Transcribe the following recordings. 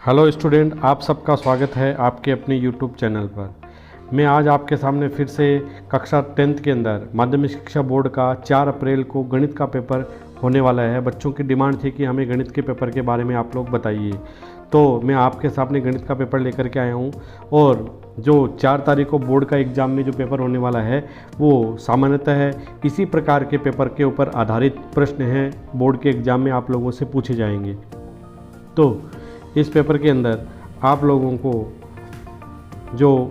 Hello student, आप सबका स्वागत है आपके अपने यूट्यूब चैनल पर। मैं आज आपके सामने फिर से कक्षा 10th के अंदर माध्यमिक शिक्षा बोर्ड का 4 अप्रैल को गणित का पेपर होने वाला है। बच्चों की डिमांड थी कि हमें गणित के पेपर के बारे में आप लोग बताइए, तो मैं आपके सामने गणित का पेपर लेकर के आया हूँ। और जो 4 तारीख को बोर्ड का एग्ज़ाम में जो पेपर होने वाला है वो सामान्यतः है इसी प्रकार के पेपर के ऊपर आधारित प्रश्न हैं, बोर्ड के एग्ज़ाम में आप लोगों से पूछे जाएंगे। तो इस पेपर के अंदर आप लोगों को जो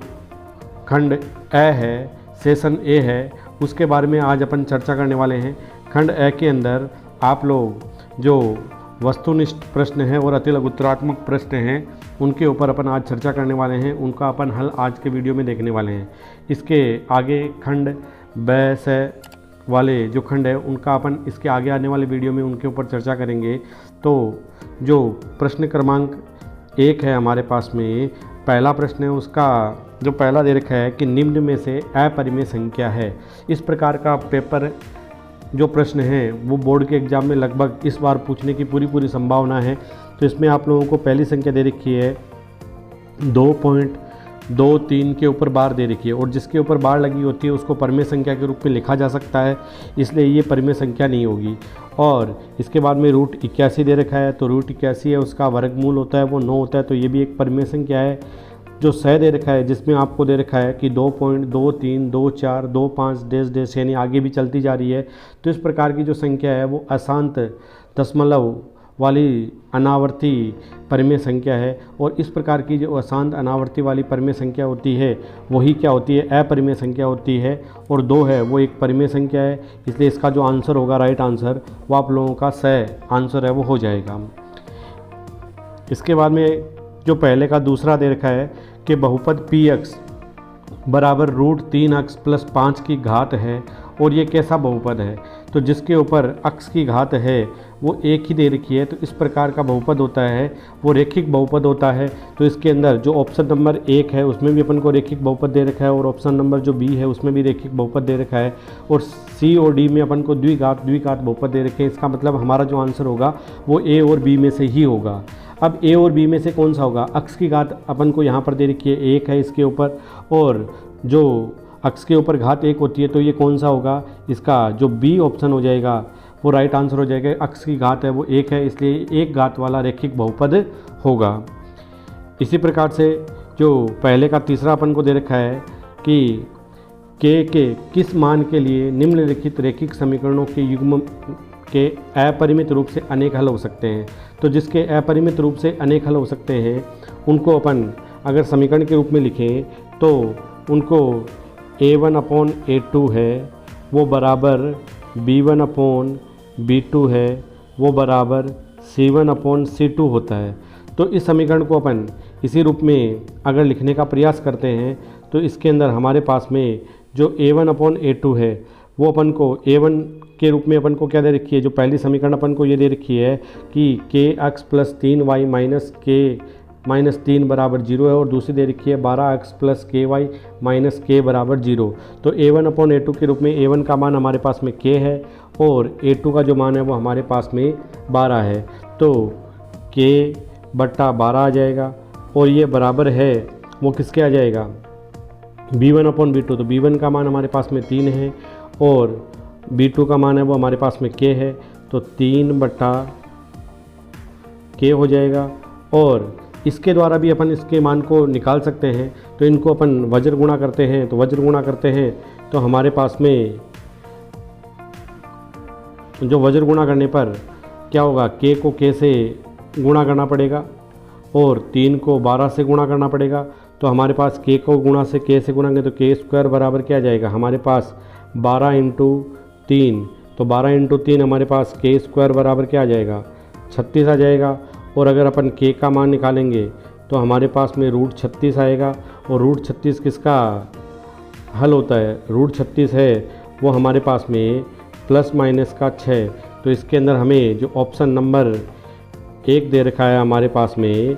खंड ए है, सेशन ए है, उसके बारे में आज अपन चर्चा करने वाले हैं। खंड ए के अंदर आप लोग जो वस्तुनिष्ठ प्रश्न हैं और अति लघुत्तरात्मक प्रश्न हैं उनके ऊपर अपन आज चर्चा करने वाले हैं। उनका अपन हल आज के वीडियो में देखने वाले हैं। इसके आगे खंड ब से वाले जो खंड है उनका अपन इसके आगे आने वाले वीडियो में उनके ऊपर चर्चा करेंगे। तो जो प्रश्न क्रमांक 1 है हमारे पास में, पहला प्रश्न है, उसका जो पहला दे रखा है कि निम्न में से अपरिमेय संख्या है। इस प्रकार का पेपर जो प्रश्न है वो बोर्ड के एग्ज़ाम में लगभग इस बार पूछने की पूरी संभावना है। तो इसमें आप लोगों को पहली संख्या दे रखी है 2.23 के ऊपर बार दे रखी है, और जिसके ऊपर बार लगी होती है उसको परिमेय संख्या के रूप में लिखा जा सकता है, इसलिए ये परिमेय संख्या नहीं होगी। और इसके बाद में √81 दे रखा है, तो √81 है उसका वर्गमूल होता है वो 9 होता है, तो ये भी एक परिमेय संख्या है। जो 100 दे रखा है जिसमें आपको दे रखा है कि 2.232425 यानी आगे भी चलती जा रही है। तो इस प्रकार की जो संख्या है वो अशांत दशमलव वाली अनावर्ती परिमेय संख्या है। और इस प्रकार की जो अशांत अनावर्ती वाली परिमेय संख्या होती है वही क्या होती है, अपरिमेय संख्या होती है। और 2 है वो एक परिमेय संख्या है, इसलिए इसका जो आंसर होगा, राइट आंसर, वो आप लोगों का सही आंसर है वो हो जाएगा। इसके बाद में जो पहले का दूसरा दे रखा है कि बहुपद px बराबर √3x + 5 की घात है, और ये कैसा बहुपद है, तो जिसके ऊपर x की घात है वो 1 ही दे रखी है। तो इस प्रकार का बहुपद होता है वो रेखिक बहुपद होता है। तो इसके अंदर जो ऑप्शन नंबर 1 है उसमें भी अपन को रेखिक बहुपद दे रखा है, और ऑप्शन नंबर जो बी है उसमें भी रेखिक बहुपद दे रखा है, और सी और डी में अपन को द्विघात बहुपद दे रखे हैं। इसका मतलब हमारा जो आंसर होगा वो ए और बी में से ही होगा। अब ए और बी में से कौन सा होगा, x की घात अपन को यहाँ पर दे रखी है 1 है इसके ऊपर, और जो x के ऊपर घात 1 होती है तो ये कौन सा होगा, इसका जो बी ऑप्शन हो जाएगा वो राइट आंसर हो जाएगा। x की घात है वो 1 है, इसलिए 1 घात वाला रेखिक बहुपद होगा। इसी प्रकार से जो पहले का तीसरा अपन को दे रखा है कि k के किस मान के लिए निम्नलिखित रेखिक समीकरणों के युग्म के अपरिमित रूप से अनेक हल हो सकते हैं। तो जिसके अपरिमित रूप से अनेक हल हो सकते हैं उनको अपन अगर समीकरण के रूप में लिखें तो उनको a1/a2 है वो बराबर b1/b2 है वो बराबर c1/c2 होता है। तो इस समीकरण को अपन इसी रूप में अगर लिखने का प्रयास करते हैं तो इसके अंदर हमारे पास में जो a1/a2 है वो अपन को a1 के रूप में अपन को क्या दे रखी है, जो पहली समीकरण अपन को ये दे रखी है कि kx + 3y - k - 3 बराबर 0 है, और दूसरी दे रखी है 12x + ky - k बराबर 0। तो a1/a2 के रूप में a1 का मान हमारे पास में k है और a2 का जो मान है वो हमारे पास में 12 है। तो k/12 आ जाएगा, और ये बराबर है वो किसके आ जाएगा, b1/b2। तो b1 का मान हमारे पास में 3 है और b2 का मान है वो हमारे पास में k है, तो 3/k हो जाएगा। और इसके द्वारा भी अपन इसके मान को निकाल सकते हैं। तो इनको अपन वज्र गुणा करते हैं, तो वज्र गुणा करते हैं तो हमारे पास में जो वज्र गुणा करने पर क्या होगा, k को k से गुणा करना पड़ेगा और 3 को 12 से गुणा करना पड़ेगा। तो हमारे पास k को गुणा से k से गुणाएंगे तो k² बराबर क्या जाएगा हमारे पास 12 × 3, तो 12 × 3 हमारे पास k² बराबर क्या आ जाएगा 36 आ जाएगा। और अगर अपन k का मान निकालेंगे तो हमारे पास में √36 आएगा, और √36 किसका हल होता है, √36 है वो हमारे पास में ± का 6। तो इसके अंदर हमें जो ऑप्शन नंबर 1 दे रखा है हमारे पास में,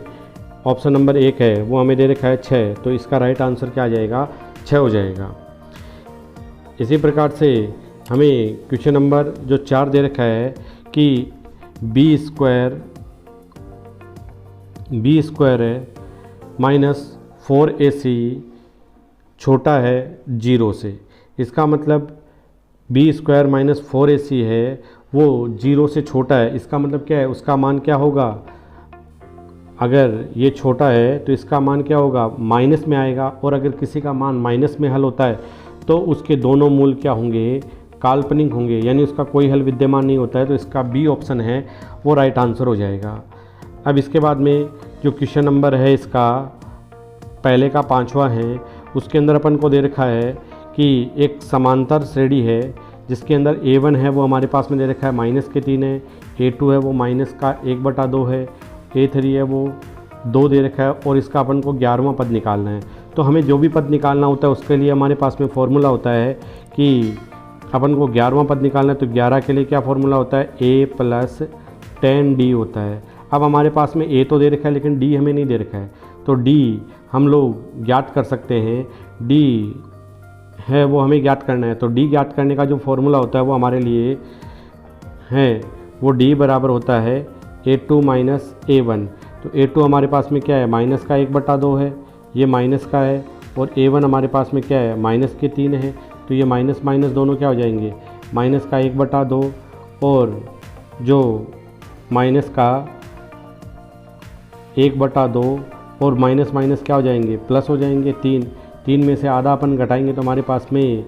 ऑप्शन नंबर 1 है वो हमें दे रखा है 6, तो इसका राइट आंसर क्या आ जाएगा 6 हो जाएगा। इसी प्रकार से हमें क्वेश्चन नंबर जो 4 दे रखा है कि b² बी स्क्वायर है माइनस 4ac छोटा है 0 से। इसका मतलब बी स्क्वायर माइनस 4ac है वो 0 से छोटा है। इसका मतलब क्या है, उसका मान क्या होगा, अगर ये छोटा है तो इसका मान क्या होगा, माइनस में आएगा। और अगर किसी का मान माइनस में हल होता है तो उसके दोनों मूल क्या होंगे, काल्पनिक होंगे, यानी उसका कोई हल विद्यमान नहीं होता है। तो इसका बी ऑप्शन है वो राइट आंसर हो जाएगा। अब इसके बाद में जो क्वेश्चन नंबर है इसका पहले का 5वां है, उसके अंदर अपन को दे रखा है कि एक समांतर श्रेणी है जिसके अंदर a1 है वो हमारे पास में दे रखा है -3 है, a2 है वो माइनस का 1/2 है, a3 है वो 2 दे रखा है और इसका अपन को 11वां पद निकालना है। तो हमें जो भी पद निकालना होता है उसके लिए हमारे पास में फॉर्मूला होता है कि अपन को 11वां पद निकालना है। तो 11 के लिए क्या फॉर्मूला होता है, a + 10d होता है। अब हमारे पास में a तो दे रखा है लेकिन d हमें नहीं दे रखा है, तो d हम लोग ज्ञात कर सकते हैं, d है वो हमें ज्ञात करना है। तो d ज्ञात करने का जो फॉर्मूला होता है वो हमारे लिए है वो d बराबर होता है a2 - a1। तो a2 हमारे पास में क्या है, माइनस का 1/2 है, ये माइनस का है, और a1 हमारे पास में क्या है, -3 है। तो ये माइनस माइनस दोनों क्या हो जाएंगे, माइनस का 1/2 और जो माइनस का 1/2 और माइनस माइनस क्या हो जाएंगे, प्लस हो जाएंगे। 3 में से आधा अपन घटाएंगे तो हमारे पास में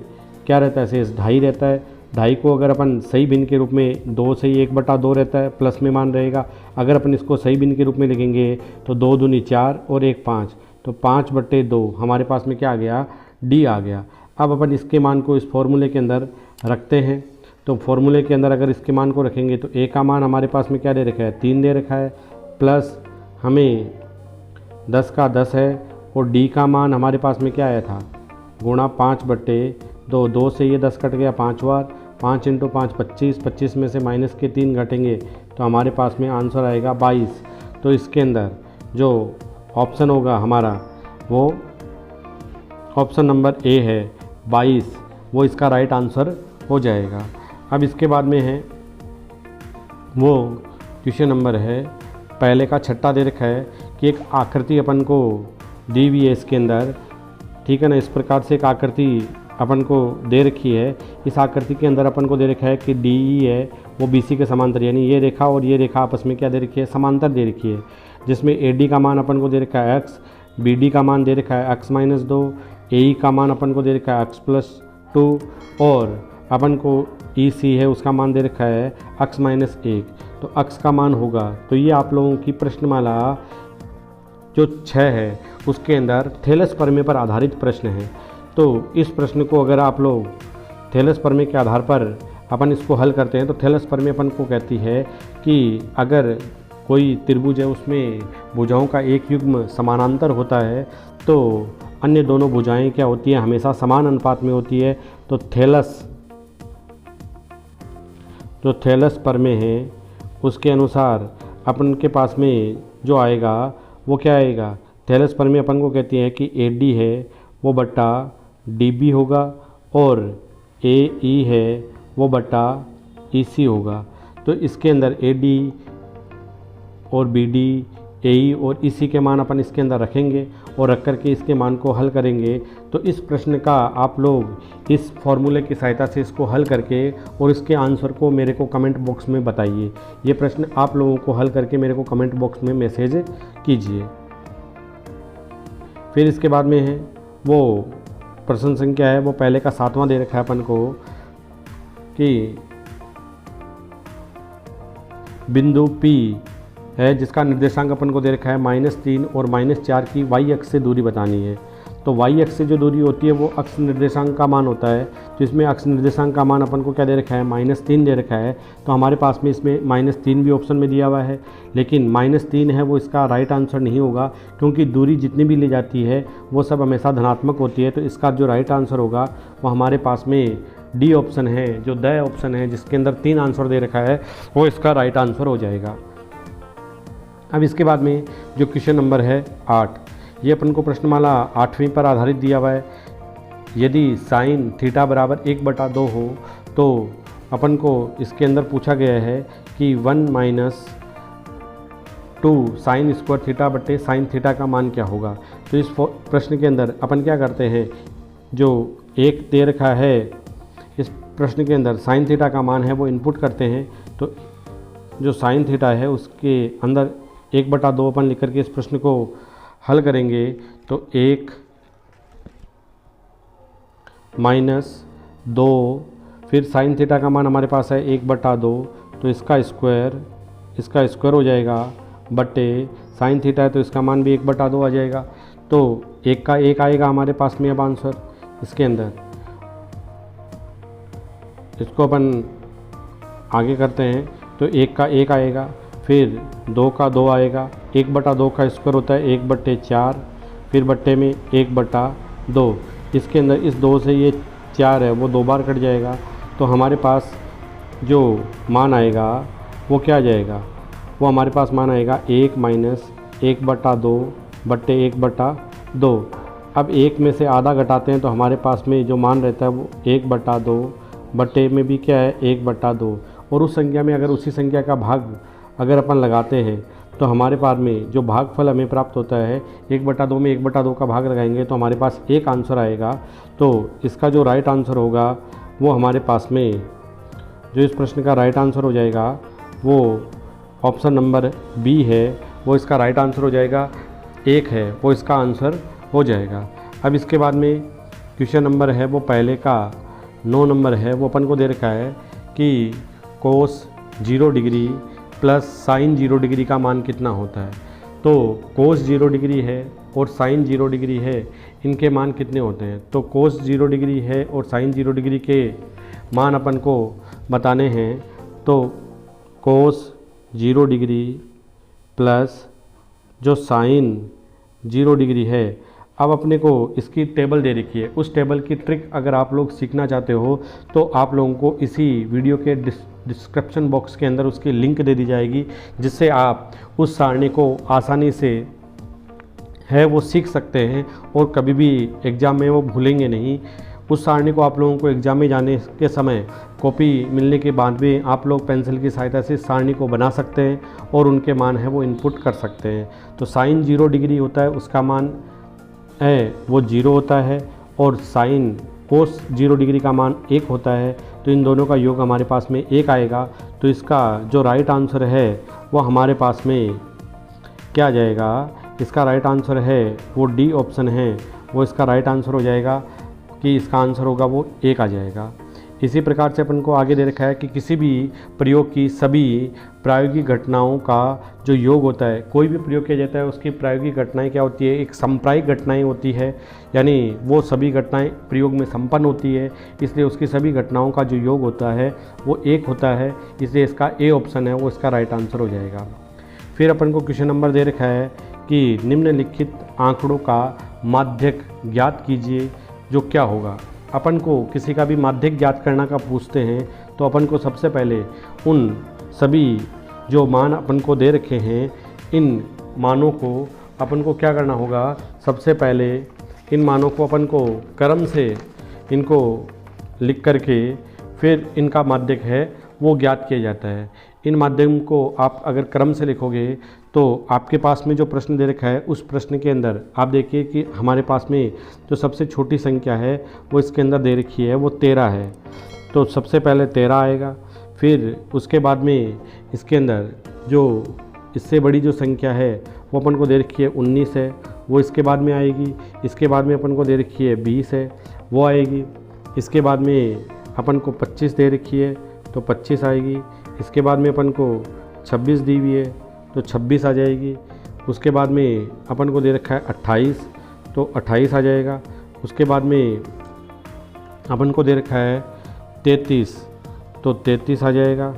क्या रहता है, शेष 2.5 रहता है। 2.5 को अगर अपन सही भिन्न के रूप में 2 से 1/2 रहता है, प्लस में मान रहेगा। अगर अपन इसको सही भिन्न के रूप में लिखेंगे तो 2 दूनी 4 और 1 5, तो 5/2 हमारे पास में क्या आ गया, डी आ गया। अब अपन इसके मान को इस फॉर्मूले के अंदर रखते हैं। तो फॉर्मूले के अंदर अगर इसके मान को रखेंगे तो ए का मान हमारे पास में क्या दे रखा है, 3 दे रखा है, प्लस हमें 10 का 10 है, और डी का मान हमारे पास में क्या आया था, गुणा 5/2। 2 से ये 10 कट गया 5 बार, 5 × 5 25, 25 में से -3 घटेंगे तो हमारे पास में आंसर आएगा 22। तो इसके अंदर जो ऑप्शन होगा हमारा वो ऑप्शन नंबर ए है 22, वो इसका राइट आंसर हो जाएगा। अब इसके बाद में है वो क्वेश्चन नंबर है पहले का 6 दे रखा है कि एक आकृति अपन को दी हुई है इसके अंदर, ठीक है ना। इस प्रकार से एक आकृति अपन को दे रखी है। इस आकृति के अंदर अपन को दे रखा है कि डी है वो BC के समांतर, यानी ये रेखा और ये रेखा आपस में क्या दे रखी है, समांतर दे रखी है। जिसमें AD का मान अपन को दे रखा है x, BD का मान दे रखा है x - 2, AE का मान अपन को दे रखा है x + 2, और अपन को EC है उसका मान दे रखा है x - 1। तो x का मान होगा, तो ये आप लोगों की प्रश्नमाला जो 6 है उसके अंदर थेलस प्रमेय पर आधारित प्रश्न है। तो इस प्रश्न को अगर आप लोग थेलस प्रमेय के आधार पर अपन इसको हल करते हैं तो थेलस प्रमेय अपन को कहती है कि अगर कोई त्रिभुज है उसमें भुजाओं का एक युग्म समानांतर होता है तो अन्य दोनों भुजाएं क्या होती हैं, हमेशा समान अनुपात में होती है। तो थेलस प्रमेय है उसके अनुसार अपन के पास में जो आएगा वो क्या आएगा, थेलस प्रमेय अपन को कहती है कि AD है वो बट्टा DB होगा और AE है वो बट्टा EC होगा। तो इसके अंदर AD और BD, AE और EC के मान अपन इसके अंदर रखेंगे और रख करके इसके मान को हल करेंगे। तो इस प्रश्न का आप लोग इस फॉर्मूले की सहायता से इसको हल करके और इसके आंसर को मेरे को कमेंट बॉक्स में बताइए। ये प्रश्न आप लोगों को हल करके मेरे को कमेंट बॉक्स में मैसेज कीजिए। फिर इसके बाद में है वो प्रश्न संख्या है वो पहले का 7वां दे रखा है अपन को कि बिंदु P है जिसका निर्देशांक अपन को दे रखा है -3 और -4 की y अक्ष से दूरी बतानी है। तो y अक्ष से जो दूरी होती है वो अक्ष निर्देशांक का मान होता है। तो इसमें अक्ष निर्देशांक का मान अपन को क्या दे रखा है, -3 दे रखा है। तो हमारे पास में इसमें -3 भी ऑप्शन में दिया हुआ है, लेकिन -3 है वो इसका राइट आंसर नहीं होगा, क्योंकि दूरी जितनी भी ली जाती है वो सब हमेशा धनात्मक होती है। तो इसका जो राइट आंसर होगा वो हमारे पास में डी ऑप्शन है, जो द ऑप्शन है जिसके अंदर 3 आंसर दे रखा है वो इसका राइट आंसर हो जाएगा। अब इसके बाद में जो क्वेश्चन नंबर है 8, ये अपन को प्रश्नमाला 8वीं पर आधारित दिया हुआ है। यदि sin θ = 1/2 हो तो अपन को इसके अंदर पूछा गया है कि 1 टू साइन स्क्वायर थीटा बटे साइन थीटा का मान क्या होगा। तो इस प्रश्न के अंदर अपन क्या करते हैं, जो एक दे रखा है इस प्रश्न के अंदर साइन थीटा का मान है वो इनपुट करते हैं। तो जो साइन थीटा है उसके अंदर 1/2 अपन लिख करके इस प्रश्न को हल करेंगे। तो 1 - 2, फिर साइन थीटा का मान हमारे पास है 1/2, तो इसका स्क्वायर हो जाएगा बटे साइन थीटा है तो इसका मान भी 1/2 आ जाएगा। तो 1 का 1 आएगा हमारे पास में अब आंसर इसके अंदर। इसको अपन आगे करते हैं। तो 1 का 1 आएगा, फिर 2 का 2 आएगा, 1/2 का स्क्वायर होता है 1/4, फिर बट्टे में 1/2। इसके अंदर इस 2 से ये 4 है वो 2 बार कट जाएगा। तो हमारे पास जो मान आएगा वो क्या आ जाएगा, वो हमारे पास मान आएगा 1 - 1/2 बट्टे 1/2। अब 1 में से आधा घटाते हैं तो हमारे पास में जो मान रहता है वो 1/2 बट्टे में भी क्या है 1/2। और उस संख्या में अगर उसी संख्या का भाग अगर अपन लगाते हैं तो हमारे पास में जो भागफल हमें प्राप्त होता है 1/2 में 1/2 का भाग लगाएंगे तो हमारे पास एक आंसर आएगा। तो इसका जो राइट आंसर होगा वो हमारे पास में जो इस प्रश्न का राइट आंसर हो जाएगा वो ऑप्शन नंबर बी है, वो इसका राइट आंसर हो जाएगा। 1 है वो इसका आंसर हो जाएगा। अब इसके बाद में क्वेश्चन नंबर है वो पहले का 9 नंबर है, वो अपन को दे रखा है कि कोस 0 डिग्री प्लस साइन 0 डिग्री का मान कितना होता है। तो कोस 0 डिग्री है और साइन 0 डिग्री है, इनके मान कितने होते हैं। तो कोस 0 डिग्री है और साइन 0 डिग्री के मान अपन को बताने हैं। तो कोस 0 डिग्री प्लस जो साइन 0 डिग्री है, अब अपने को इसकी टेबल दे रखी है। उस टेबल की ट्रिक अगर आप लोग सीखना चाहते हो तो आप लोगों को इसी वीडियो के डिस्क्रिप्शन बॉक्स के अंदर उसकी लिंक दे दी जाएगी, जिससे आप उस सारणी को आसानी से है वो सीख सकते हैं और कभी भी एग्ज़ाम में वो भूलेंगे नहीं। उस सारणी को आप लोगों को एग्ज़ाम में जाने के समय कॉपी मिलने के बाद भी आप लोग पेंसिल की सहायता से सारणी को बना सकते हैं और उनके मान है वो इनपुट कर सकते हैं। तो साइन 0 डिग्री होता है, उसका मान है वो 0 होता है, और साइन कोस 0 डिग्री का मान 1 होता है। तो इन दोनों का योग हमारे पास में 1 आएगा। तो इसका जो राइट आंसर है वो हमारे पास में क्या आ जाएगा, इसका राइट आंसर है वो डी ऑप्शन है, वो इसका राइट आंसर हो जाएगा कि इसका आंसर होगा वो 1 आ जाएगा। इसी प्रकार से अपन को आगे दे रखा है कि किसी भी प्रयोग की सभी प्रायोगिक घटनाओं का जो योग होता है, कोई भी प्रयोग किया जाता है उसकी प्रायोगिक घटनाएं क्या होती है, एक सांप्रायिक घटनाएं होती है, यानी वो सभी घटनाएं प्रयोग में संपन्न होती है, इसलिए उसकी सभी घटनाओं का जो योग होता है वो 1 होता है। इसलिए इसका ए ऑप्शन है वो इसका राइट आंसर हो जाएगा। फिर अपन को क्वेश्चन नंबर दे रखा है कि निम्नलिखित आंकड़ों का माध्यक ज्ञात कीजिए, जो क्या होगा। अपन को किसी का भी माध्यक ज्ञात करना का पूछते हैं तो अपन को सबसे पहले उन सभी जो मान अपन को दे रखे हैं इन मानों को अपन को क्या करना होगा, सबसे पहले इन मानों को अपन को क्रम से इनको लिख करके फिर इनका माध्यक है वो ज्ञात किया जाता है। इन माध्यम को आप अगर क्रम से लिखोगे तो आपके पास में जो प्रश्न दे रखा है उस प्रश्न के अंदर आप देखिए कि हमारे पास में जो सबसे छोटी संख्या है वो इसके अंदर दे रखी है वो 13 है। तो सबसे पहले 13 आएगा, फिर उसके बाद में इसके अंदर जो इससे बड़ी जो संख्या है वो अपन को दे रखी है 19 है, वो इसके बाद में आएगी। इसके बाद में अपन को दे रखी है 20 है, वो आएगी। इसके बाद में अपन को 25 दे रखी है तो 25 आएगी। इसके बाद में अपन को 26 दी हुई है तो 26 आ जाएगी। उसके बाद में अपन को दे रखा है 28 तो 28 आ जाएगा। उसके बाद में अपन को दे रखा है 33 तो 33 आ जाएगा।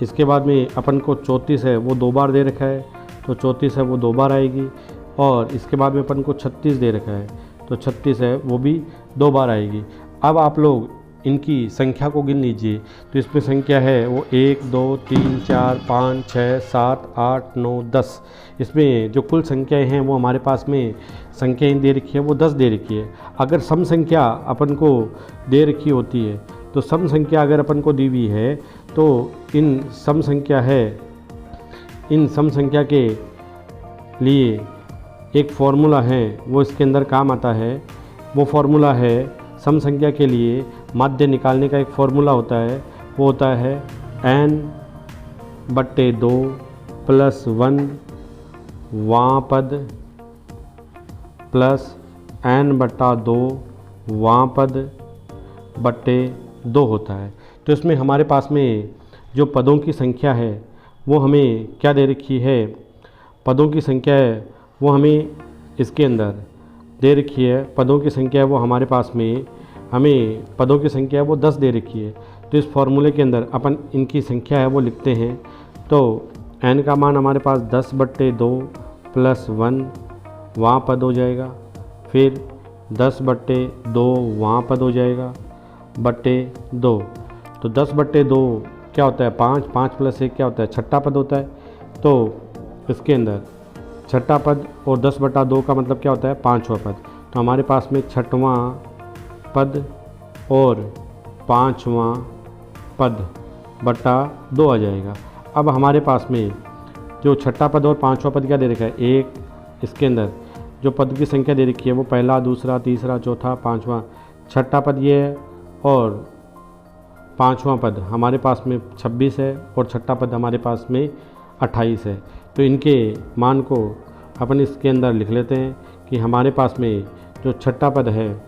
इसके बाद में अपन को 34 है वो 2 बार दे रखा है तो 34 है वो 2 बार आएगी। और इसके बाद में अपन को 36 दे रखा है तो 36 है वो भी 2 बार आएगी। अब आप लोग इनकी संख्या को गिन लीजिए तो इसमें संख्या है वो 1 2 3 4 5 6 7 8 9 10। इसमें जो कुल संख्याएं हैं वो हमारे पास में संख्याएं दे रखी है वो 10 दे रखी है। अगर सम संख्या अपन को दे रखी होती है तो सम संख्या अगर अपन को दी हुई है तो इन सम संख्या है इन सम संख्या के लिए एक फॉर्मूला है वो इसके अंदर काम आता है। वो फॉर्मूला है सम संख्या के लिए माध्य निकालने का एक फॉर्मूला होता है, वो होता है n/2 + 1 वां पद प्लस n/2 वां पद बट्टे 2 होता है। तो इसमें हमारे पास में जो पदों की संख्या है वो हमें क्या दे रखी है, पदों की संख्या है वो हमें इसके अंदर दे रखी है। पदों की संख्या है वो हमारे पास में, हमें पदों की संख्या है वो 10 दे रखी है। तो इस फॉर्मूले के अंदर अपन इनकी संख्या है वो लिखते हैं। तो n का मान हमारे पास 10/2 + 1 वां पद हो जाएगा, फिर 10/2 वां पद हो जाएगा बट्टे 2। तो 10/2 क्या होता है 5, 5 + 1 क्या होता है छठा पद होता है। तो इसके अंदर छठा पद और 10/2 का मतलब क्या होता है 5वां पद। तो हमारे पास में छठवां पद और 5वां पद बटा 2 आ जाएगा। अब हमारे पास में जो छठा पद और 5वां पद क्या दे रखा है, एक इसके अंदर जो पद की संख्या दे रखी है वो पहला, दूसरा, तीसरा, चौथा, 5वां, छठा पद ये है और 5वां पद हमारे पास में 26 है और छठा पद हमारे पास में 28 है। तो इनके मान को अपन इसके अंदर लिख लेते हैं कि हमारे पास में जो छठा पद है,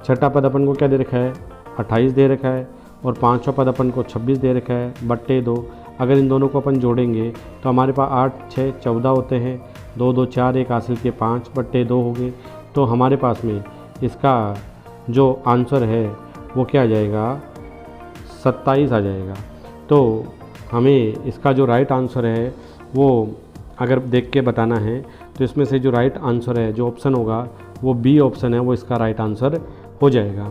छठा पद अपन को क्या दे रखा है 28 दे रखा है और 5वां पद अपन को 26 दे रखा है बट्टे 2। अगर इन दोनों को अपन जोड़ेंगे तो हमारे पास 8, 6, 14 होते हैं, 2, 2, 4, 1 हासिल के 5 बट्टे 2 हो गए। तो हमारे पास में इसका जो आंसर है वो क्या आ जाएगा 27 आ जाएगा। तो हमें इसका जो राइट आंसर है वो अगर देख के बताना है तो इसमें से जो राइट आंसर है जो ऑप्शन होगा वो बी ऑप्शन है, वो इसका राइट आंसर हो जाएगा।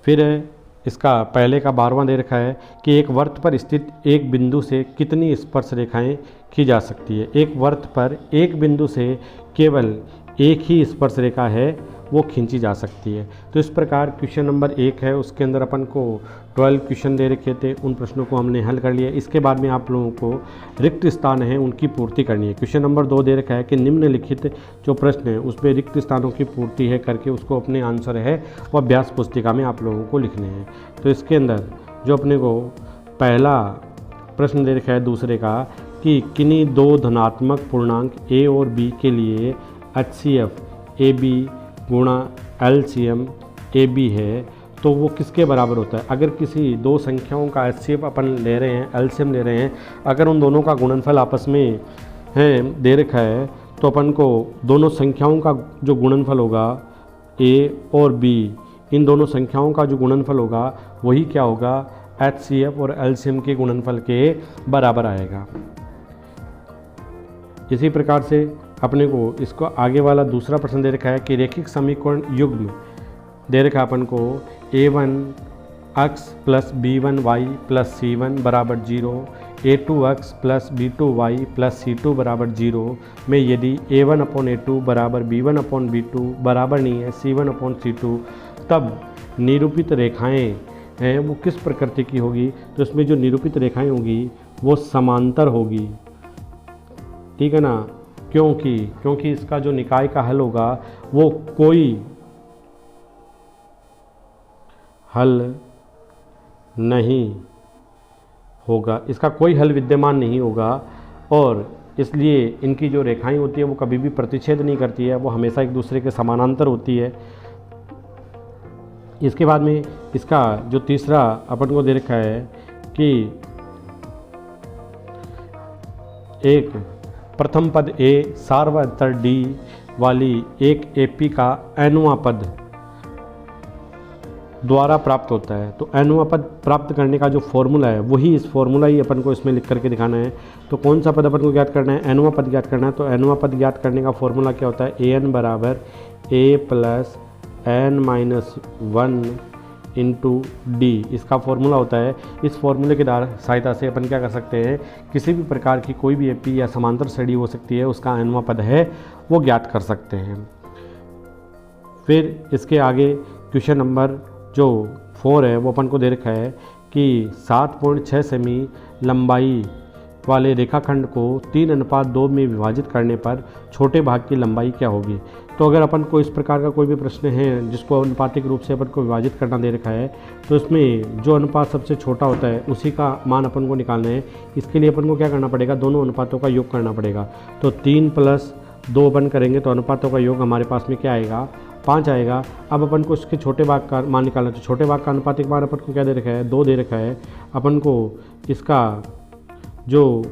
फिर इसका पहले का 12वां दे रखा है कि एक वृत्त पर स्थित एक बिंदु से कितनी स्पर्श रेखाएं खींची जा सकती है। एक वृत्त पर एक बिंदु से केवल एक ही स्पर्श रेखा है वो खींची जा सकती है। तो इस प्रकार क्वेश्चन नंबर 1 है उसके अंदर अपन को 12 क्वेश्चन दे रखे थे, उन प्रश्नों को हमने हल कर लिया। इसके बाद में आप लोगों को रिक्त स्थान है उनकी पूर्ति करनी है। क्वेश्चन नंबर 2 दे रखा है कि निम्नलिखित जो प्रश्न है उसमें रिक्त स्थानों की पूर्ति है करके उसको अपने आंसर है वो अभ्यास पुस्तिका में आप लोगों को लिखने हैं। तो इसके अंदर जो अपने को पहला प्रश्न दे रखा है दूसरे का कि किन्हीं दो धनात्मक पूर्णांक a और b के लिए HCF AB गुणा LCM AB है तो वो किसके बराबर होता है। अगर किसी दो संख्याओं का HCF अपन ले रहे हैं, LCM ले रहे हैं, अगर उन दोनों का गुणनफल आपस में है दे रखा है तो अपन को दोनों संख्याओं का जो गुणनफल होगा A और B, इन दोनों संख्याओं का जो गुणनफल होगा वही क्या होगा HCF और LCM के गुणनफल के बराबर आएगा। इसी प्रकार से अपने को इसको आगे वाला दूसरा प्रश्न दे रखा है कि रेखिक समीकरण युग्म दे रखा अपन को a1x + b1y + c1 = 0, a2x + b2y + c2 = 0 में यदि a1/a2 = b1/b2 बराबर नहीं है c1/c2 तब निरूपित रेखाएं हैं वो किस प्रकृति की होगी। तो इसमें जो निरूपित रेखाएं होगी वो समांतर होगी, ठीक है ना। क्योंकि इसका जो निकाय का हल होगा वो कोई हल नहीं होगा, इसका कोई हल विद्यमान नहीं होगा और इसलिए इनकी जो रेखाएं होती है वो कभी भी प्रतिच्छेद नहीं करती है, वो हमेशा एक दूसरे के समानांतर होती है। इसके बाद में इसका जो तीसरा अपन को दे रखा है कि एक प्रथम पद A सार्वत्तर D वाली एक AP का nवां पद द्वारा प्राप्त होता है। तो nवां पद प्राप्त करने का जो फॉर्मूला है वही इस फॉर्मूला ही अपन को इसमें लिख करके दिखाना है। तो कौन सा पद अपन को ज्ञात करना है, nवां पद ज्ञात करना है। तो nवां पद ज्ञात करने का फॉर्मूला क्या होता है, an = a + n - 1 × d इसका फॉर्मूला होता है। इस फॉर्मूले की सहायता से अपन क्या कर सकते हैं, किसी भी प्रकार की कोई भी एपी या समांतर श्रेणी हो सकती है उसका nवां पद है वो ज्ञात कर सकते हैं। फिर इसके आगे क्वेश्चन नंबर जो 4 है वो अपन को दे रखा है कि 7.6 सेमी लंबाई वाले रेखाखंड को 3:2 में विभाजित करने पर छोटे भाग की लंबाई क्या होगी। तो अगर अपन को इस प्रकार का कोई भी प्रश्न है जिसको अनुपातिक रूप से अपन को विभाजित करना दे रखा है, तो इसमें जो अनुपात सबसे छोटा होता है उसी का मान अपन को निकालना है। इसके लिए अपन को क्या करना पड़ेगा, दोनों अनुपातों का योग करना पड़ेगा। तो 3 + 2 अपन करेंगे तो अनुपातों का योग हमारे पास में क्या आएगा, 5 आएगा। अब अपन को इसके छोटे भाग का मान निकालना है, तो छोटे भाग का अनुपातिक मान अपन को क्या दे रखा है, 2 दे रखा है। अपन को इसका जो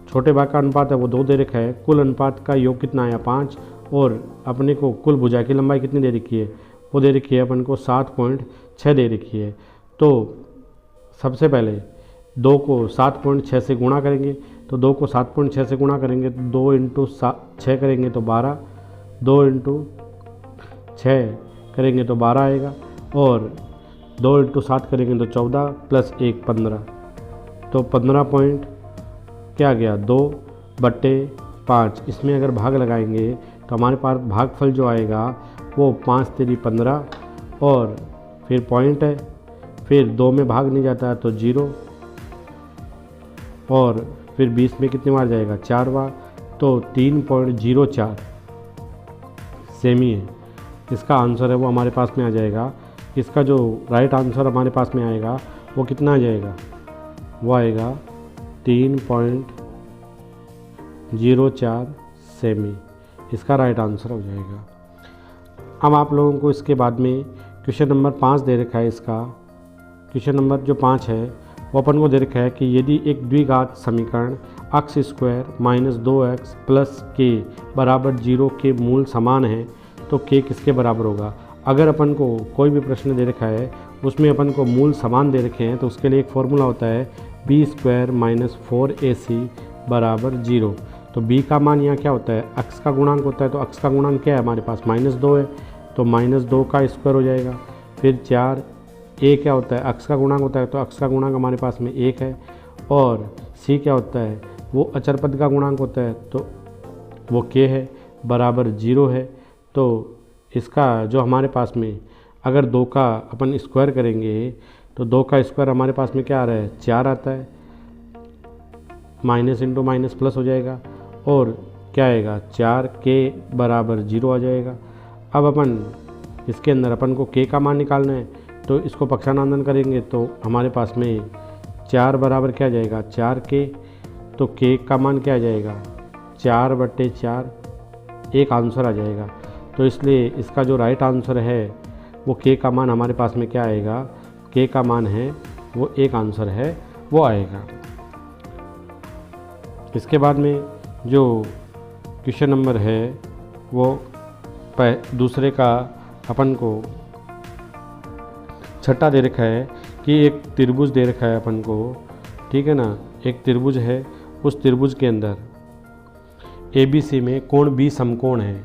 छोटे भाग का अनुपात है वो 2 दे रखा है। कुल अनुपात का योग कितना आया, 5। और अपने को कुल भुजा की लंबाई कितनी दे रखी है, वो दे रखी है अपन को 7.6 दे रखी है। तो सबसे पहले 2 को 7.6 से गुणा करेंगे, तो 2 को 7.6 से गुणा करेंगे तो 2 × 6 करेंगे तो 12, 2 × 6 करेंगे तो 12 आएगा, और 2 × 7 करेंगे तो 14 + 1 15। तो 15 पॉइंट क्या आ गया, 2/5। इसमें अगर भाग लगाएंगे तो हमारे पास भागफल जो आएगा वो 5 × 3 = 15, और फिर पॉइंट है, फिर 2 में भाग नहीं जाता है तो 0, और फिर 20 में कितनी बार जाएगा, 4 बार, तो 3.04 सेमी है। इसका आंसर है वो हमारे पास में आ जाएगा। इसका जो राइट आंसर हमारे पास में आएगा वो कितना आ जाएगा, वो आएगा 3.04 सेमी। इसका राइट आंसर हो जाएगा। अब आप लोगों को इसके बाद में क्वेश्चन नंबर 5 दे रखा है। इसका क्वेश्चन नंबर जो 5 है वो अपन को दे रखा है कि यदि एक द्विघात समीकरण x² - 2x + k = 0 के मूल समान है तो k किसके बराबर होगा। अगर अपन को कोई भी प्रश्न दे रखा है उसमें अपन को मूल समान दे रखे हैं तो उसके लिए एक फॉर्मूला होता है b² - 4ac = 0। तो b का मान यहाँ क्या होता है, x का गुणांक होता है। तो x का गुणांक क्या है हमारे पास, -2 है, तो -2 का स्क्वायर हो जाएगा। फिर 4, a क्या होता है, x का गुणांक होता है, तो x का गुणांक हमारे पास में 1 है। और c क्या होता है, वो अचर पद का गुणांक होता है, तो वो k है, बराबर 0 है। तो इसका जो हमारे पास में अगर 2 का अपन स्क्वायर करेंगे तो 2 का स्क्वायर हमारे पास में क्या आ रहा है, 4 आता है, माइनस इंटू माइनस प्लस हो जाएगा, और क्या आएगा, 4k = 0 आ जाएगा। अब अपन इसके अंदर अपन को k का मान निकालना है, तो इसको पक्षानंदन करेंगे तो हमारे पास में 4 बराबर क्या आ जाएगा, 4k। तो k का मान क्या आ जाएगा, 4/4, एक आंसर आ जाएगा। तो इसलिए इसका जो राइट आंसर है वो k का मान हमारे पास में क्या आएगा, k का मान है वो एक आंसर है वो आएगा। इसके बाद में जो क्वेश्चन नंबर है वो दूसरे का अपन को छठा दे रखा है कि एक त्रिभुज दे रखा है अपन को, ठीक है ना। एक त्रिभुज है, उस त्रिभुज के अंदर ABC में कोण B समकोण है।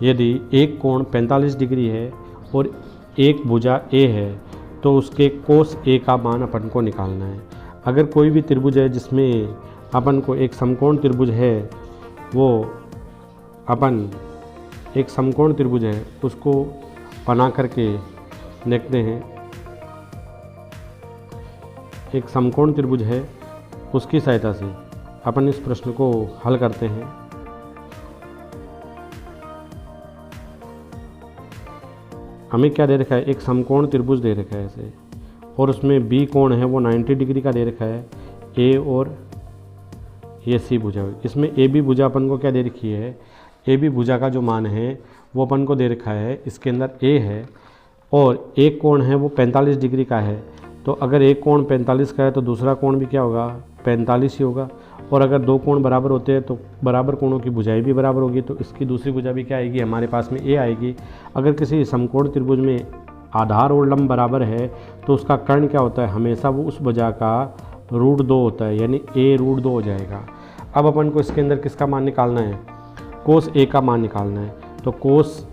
यदि एक कोण 45 डिग्री है और एक भुजा A है तो उसके कोस A का मान अपन को निकालना है। अगर कोई भी त्रिभुज है जिसमें अपन को एक समकोण त्रिभुज है, वो अपन एक समकोण त्रिभुज है उसको बना करके देखते हैं। एक समकोण त्रिभुज है, उसकी सहायता से अपन इस प्रश्न को हल करते हैं। हमें क्या दे रखा है, एक समकोण त्रिभुज दे रखा है ऐसे, और उसमें B कोण है वो 90 डिग्री का दे रखा है, A और ये C भुजा। इसमें AB भुजा अपन को क्या दे रखी है, AB भुजा का जो मान है वो अपन को दे रखा है, इसके अंदर A है, और एक कोण है वो 45 डिग्री का है। तो अगर एक कोण 45 का है तो दूसरा कोण भी क्या होगा, 45 ही होगा। और अगर दो कोण बराबर होते हैं तो बराबर कोणों की भुजाएं भी बराबर होगी, तो इसकी दूसरी भुजा भी क्या आएगी, हमारे पास में A आएगी। अगर किसी समकोण त्रिभुज में आधार और लंब बराबर है तो उसका कर्ण क्या होता है, हमेशा वो उस भुजा का √2 होता है, यानी A √2 हो जाएगा। अब अपन को इसके अंदर किसका मान निकालना है, कोस A का मान निकालना है। तो कोस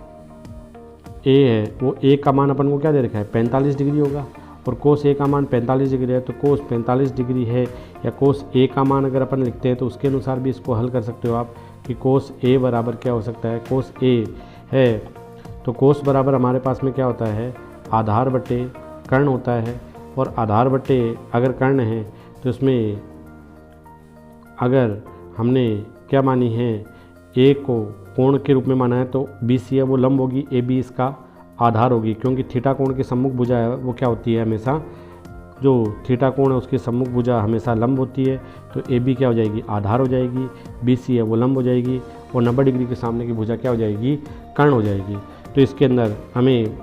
A है वो A का मान अपन को क्या दे रखा है, 45 डिग्री होगा, और कोस A का मान 45 डिग्री है। तो कोस 45 डिग्री है, या कोस A का मान अगर अपन लिखते हैं तो उसके अनुसार भी इसको हल कर सकते हो आप कि कोस A बराबर क्या हो सकता है, कोस A है तो कोस बराबर हमारे पास में क्या होता है, आधार बटे कर्ण होता है। और आधार बटे अगर कर्ण है तो इसमें अगर हमने क्या मानी है, ए को कोण के रूप में माना है तो बी सी है वो लंब होगी, ए बी इसका आधार होगी, क्योंकि थीटा कोण की सम्मुख भुजा है वो क्या होती है, हमेशा जो थीटा कोण है उसकी सम्मुख भुजा हमेशा लंब होती है, तो ए बी क्या हो जाएगी, आधार हो जाएगी, बी सी है वो लंब हो जाएगी, और 90 डिग्री के सामने की भुजा क्या हो जाएगी, कर्ण हो जाएगी। तो इसके अंदर हमें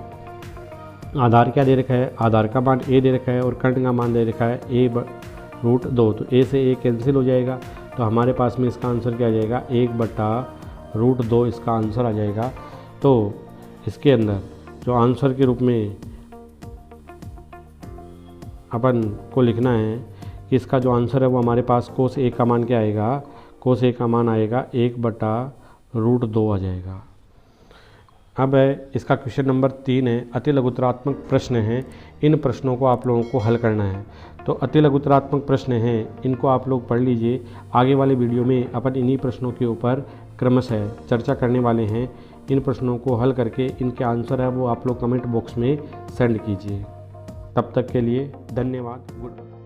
आधार क्या दे रखा है, आधार का मान ए दे रखा है और कर्ण का मान दे रखा है a/√2, तो ए से ए कैंसिल हो जाएगा, तो हमारे पास में इसका आंसर क्या आ जाएगा, 1/√2 इसका आंसर आ जाएगा। तो इसके अंदर जो आंसर के रूप में अपन को लिखना है कि इसका जो आंसर है वो हमारे पास कोस ए का मान क्या आएगा, कोस ए का मान आएगा 1/√2 आ जाएगा। अब है इसका क्वेश्चन नंबर 3 है, अति लघुत्तरात्मक प्रश्न हैं, इन प्रश्नों को आप लोगों को हल करना है। तो अति लघुत्तरात्मक प्रश्न हैं, इनको आप लोग पढ़ लीजिए। आगे वाले वीडियो में अपन इन्हीं प्रश्नों के ऊपर क्रमशः चर्चा करने वाले हैं। इन प्रश्नों को हल करके इनके आंसर है वो आप लोग कमेंट बॉक्स में सेंड कीजिए। तब तक के लिए धन्यवाद, गुड बाय।